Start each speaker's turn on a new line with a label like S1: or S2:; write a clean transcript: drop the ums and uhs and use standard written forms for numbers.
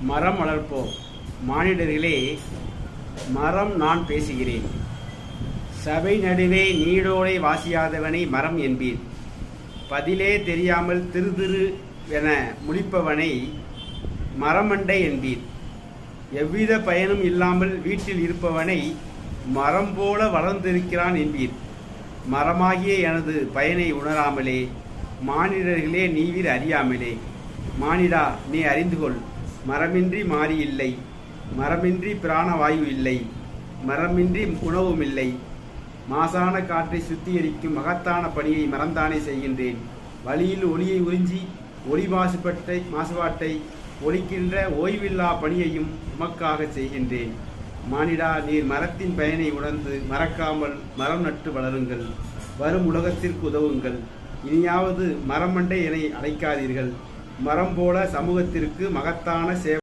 S1: மரம் வளர்ப்போம். மானிடர்களே, மரம் நான் பேசுகிறேன். சபை நடுவே நீடோடை வாசியாதவனை மரம் என்பீர். பதிலே தெரியாமல் திரு திரு என முழிப்பவனை மரமண்டை என்பீர். எவ்வித பயனும் இல்லாமல் வீட்டில் இருப்பவனை மரம் போல வளர்ந்திருக்கிறான் என்பீர். மரமாகிய எனது பயனை உணராமலே, மானிடர்களே நீவிர் அறியாமலே. மானிடா, நீ அறிந்து கொள், மரமின்றி மாறி இல்லை, மரமின்றி பிராணவாயு இல்லை, மரமின்றி உணவும் இல்லை. மாசான காற்றை சுத்திகரிக்கும் மகத்தான பணியை மறந்தானே செய்கின்றேன். வழியில் ஒளியை உறிஞ்சி ஒளி மாசுபாட்டை ஒழிக்கின்ற ஓய்வில்லா பணியையும் உமக்காக செய்கின்றேன். மானிடா, நீர் மரத்தின் பயனை உணர்ந்து மறக்காமல் மரம் நட்டு வளருங்கள். வரும் உலகத்திற்கு உதவுங்கள். இனியாவது மரமண்டை என அழைக்காதீர்கள். மரம் போல சமூகத்திற்கு மகத்தான சேவை